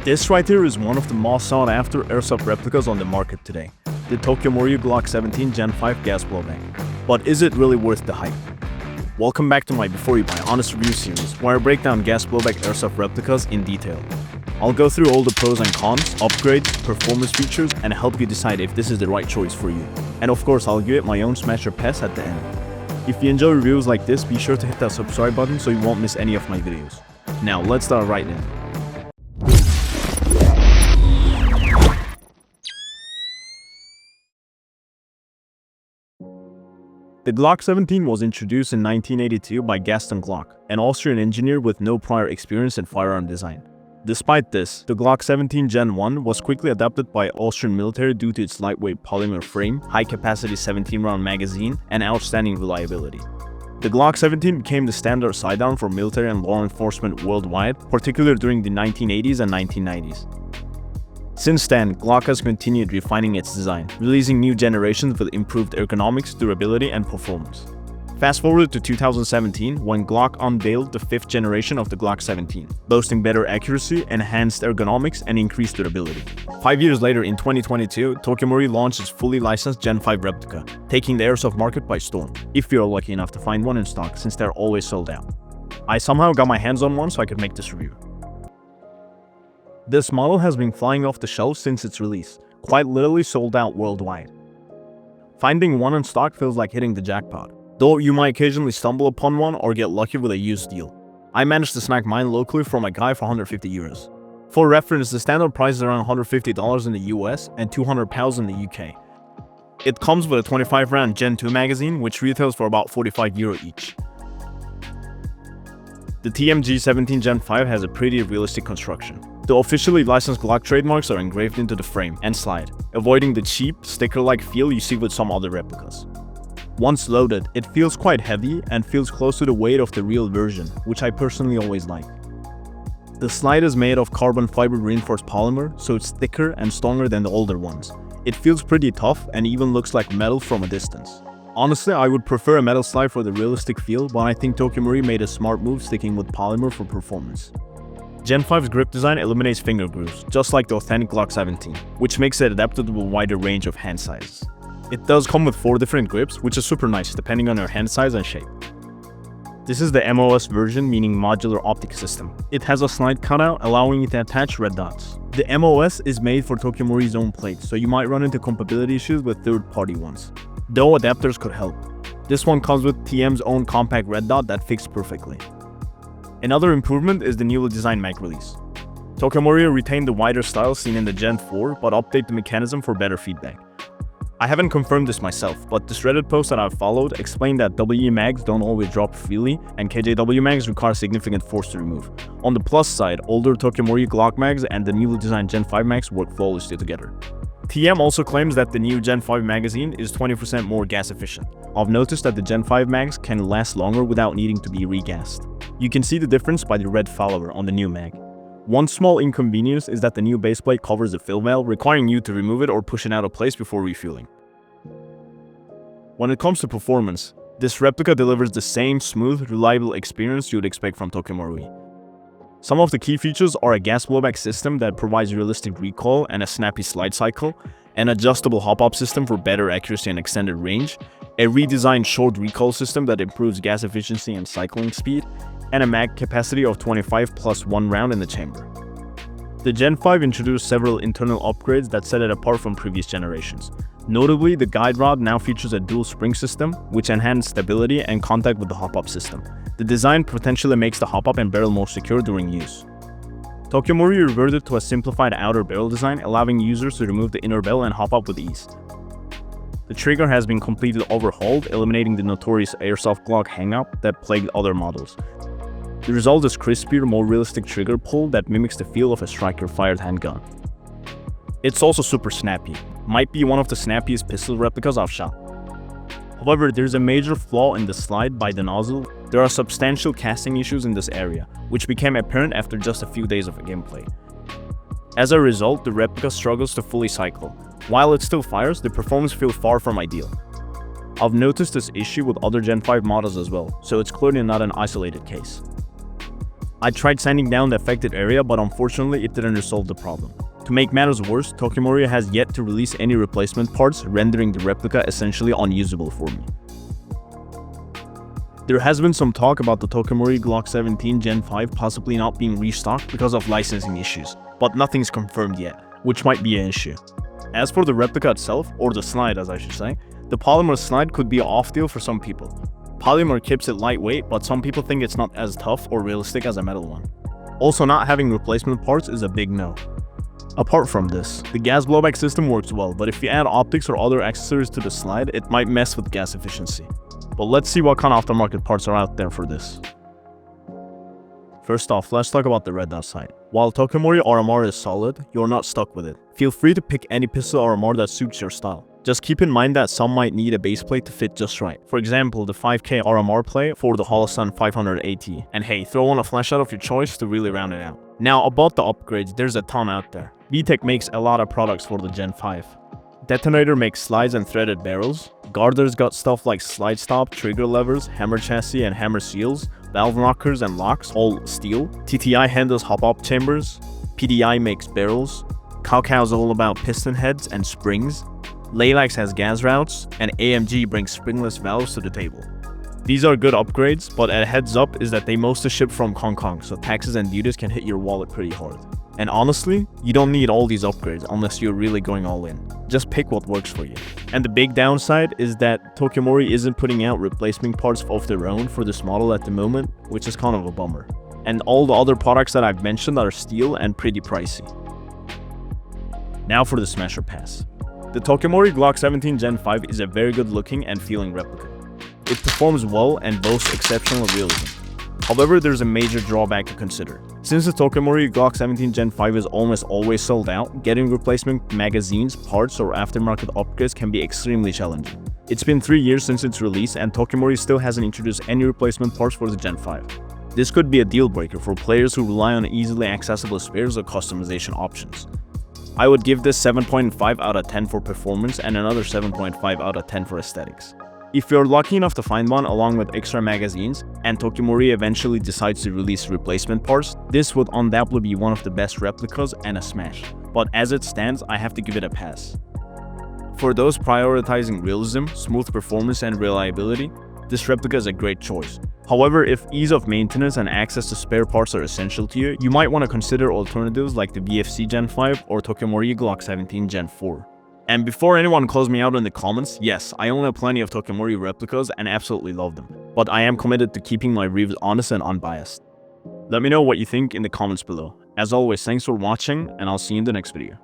This right here is one of the most sought after airsoft replicas on the market today, the Tokyo Marui Glock 17 Gen 5 gas blowback. But is it really worth the hype? Welcome back to my Before You Buy Honest Review series, where I break down gas blowback airsoft replicas in detail. I'll go through all the pros and cons, upgrades, performance features, and help you decide if this is the right choice for you. And of course, I'll give it my own smash or pass at the end. If you enjoy reviews like this, be sure to hit that subscribe button so you won't miss any of my videos. Now, let's dive right in. The Glock 17 was introduced in 1982 by Gaston Glock, an Austrian engineer with no prior experience in firearm design. Despite this, the Glock 17 Gen 1 was quickly adopted by Austrian military due to its lightweight polymer frame, high-capacity 17-round magazine, and outstanding reliability. The Glock 17 became the standard sidearm for military and law enforcement worldwide, particularly during the 1980s and 1990s. Since then, Glock has continued refining its design, releasing new generations with improved ergonomics, durability, and performance. Fast forward to 2017, when Glock unveiled the 5th generation of the Glock 17, boasting better accuracy, enhanced ergonomics, and increased durability. 5 years later, in 2022, Tokyo Marui launched its fully licensed Gen 5 replica, taking the airsoft market by storm, if you're lucky enough to find one in stock, since they're always sold out. I somehow got my hands on one so I could make this review. This model has been flying off the shelves since its release, quite literally sold out worldwide. Finding one in stock feels like hitting the jackpot, though you might occasionally stumble upon one or get lucky with a used deal. I managed to snag mine locally from a guy for 150 euros. For reference, the standard price is around $150 in the US and £200 in the UK. It comes with a 25-round Gen 2 magazine, which retails for about €45 each. The TMG 17 Gen 5 has a pretty realistic construction. The officially licensed Glock trademarks are engraved into the frame and slide, avoiding the cheap, sticker-like feel you see with some other replicas. Once loaded, it feels quite heavy and feels close to the weight of the real version, which I personally always like. The slide is made of carbon fiber reinforced polymer, so it's thicker and stronger than the older ones. It feels pretty tough and even looks like metal from a distance. Honestly, I would prefer a metal slide for the realistic feel, but I think Tokyo Marui made a smart move sticking with polymer for performance. Gen 5's grip design eliminates finger grooves, just like the authentic Glock 17, which makes it adapted to a wider range of hand sizes. It does come with 4 different grips, which is super nice depending on your hand size and shape. This is the MOS version, meaning modular optic system. It has a slide cutout, allowing you to attach red dots. The MOS is made for Tokyo Marui's own plates, so you might run into compatibility issues with third-party ones, though adapters could help. This one comes with TM's own compact red dot that fits perfectly. Another improvement is the newly designed mag release. Tokyo Marui retained the wider style seen in the Gen 4, but update the mechanism for better feedback. I haven't confirmed this myself, but this Reddit post that I've followed explained that WE mags don't always drop freely, and KJW mags require significant force to remove. On the plus side, older Tokyo Marui Glock mags and the newly designed Gen 5 mags work flawlessly together. TM also claims that the new Gen 5 magazine is 20% more gas efficient. I've noticed that the Gen 5 mags can last longer without needing to be regassed. You can see the difference by the red follower on the new mag. One small inconvenience is that the new base plate covers the fill valve, requiring you to remove it or push it out of place before refueling. When it comes to performance, this replica delivers the same smooth, reliable experience you'd expect from Tokyo Marui. Some of the key features are a gas blowback system that provides realistic recoil and a snappy slide cycle, an adjustable hop-up system for better accuracy and extended range, a redesigned short recoil system that improves gas efficiency and cycling speed, and a mag capacity of 25 plus 1 round in the chamber. The Gen 5 introduced several internal upgrades that set it apart from previous generations. Notably, the guide rod now features a dual spring system, which enhances stability and contact with the hop-up system. The design potentially makes the hop-up and barrel more secure during use. Tokyo Marui reverted to a simplified outer barrel design, allowing users to remove the inner barrel and hop up with ease. The trigger has been completely overhauled, eliminating the notorious airsoft Glock hang-up that plagued other models. The result is crispier, more realistic trigger pull that mimics the feel of a striker-fired handgun. It's also super snappy. Might be one of the snappiest pistol replicas I've shot. However, there's a major flaw in the slide by the nozzle. There are substantial casting issues in this area, which became apparent after just a few days of gameplay. As a result, the replica struggles to fully cycle. While it still fires, the performance feels far from ideal. I've noticed this issue with other Gen 5 models as well, so it's clearly not an isolated case. I tried sanding down the affected area, but unfortunately it didn't resolve the problem. To make matters worse, Tokyo Marui has yet to release any replacement parts, rendering the replica essentially unusable for me. There has been some talk about the Tokyo Marui Glock 17 Gen 5 possibly not being restocked because of licensing issues, but nothing's confirmed yet, which might be an issue. As for the replica itself, or the slide as I should say, the polymer slide could be an off deal for some people. Polymer keeps it lightweight, but some people think it's not as tough or realistic as a metal one. Also, not having replacement parts is a big no. Apart from this, the gas blowback system works well, but if you add optics or other accessories to the slide, it might mess with gas efficiency. But let's see what kind of aftermarket parts are out there for this. First off, let's talk about the red dot sight. While Tokyo Marui RMR is solid, you're not stuck with it. Feel free to pick any pistol RMR that suits your style. Just keep in mind that some might need a base plate to fit just right. For example, the 5K RMR plate for the Holostan 500 AT. And hey, throw on a flashlight of your choice to really round it out. Now about the upgrades, there's a ton out there. VTech makes a lot of products for the Gen 5. Detonator makes slides and threaded barrels. Gardner's got stuff like slide stop, trigger levers, hammer chassis and hammer seals, valve knockers and locks, all steel. TTI handles hop-up chambers. PDI makes barrels. Kaukau's all about piston heads and springs. Laylax has gas routes, and AMG brings springless valves to the table. These are good upgrades, but a heads up is that they mostly ship from Hong Kong, so taxes and duties can hit your wallet pretty hard. And honestly, you don't need all these upgrades unless you're really going all in. Just pick what works for you. And the big downside is that Tokyo Marui isn't putting out replacement parts of their own for this model at the moment, which is kind of a bummer. And all the other products that I've mentioned are steel and pretty pricey. Now for the Smasher Pass. The Tokyo Marui Glock 17 Gen 5 is a very good looking and feeling replica. It performs well and boasts exceptional realism. However, there's a major drawback to consider. Since the Tokyo Marui Glock 17 Gen 5 is almost always sold out, getting replacement magazines, parts, or aftermarket upgrades can be extremely challenging. It's been 3 years since its release, and Tokyo Marui still hasn't introduced any replacement parts for the Gen 5. This could be a deal breaker for players who rely on easily accessible spares or customization options. I would give this 7.5 out of 10 for performance and another 7.5 out of 10 for aesthetics. If you're lucky enough to find one along with extra magazines, and Tokyo Marui eventually decides to release replacement parts, this would undoubtedly be one of the best replicas and a smash. But as it stands, I have to give it a pass. For those prioritizing realism, smooth performance, and reliability, this replica is a great choice. However, if ease of maintenance and access to spare parts are essential to you, you might want to consider alternatives like the VFC Gen 5 or Tokyo Marui Glock 17 Gen 4. And before anyone calls me out in the comments, yes, I own plenty of Tokyo Marui replicas and absolutely love them, but I am committed to keeping my reviews honest and unbiased. Let me know what you think in the comments below. As always, thanks for watching, and I'll see you in the next video.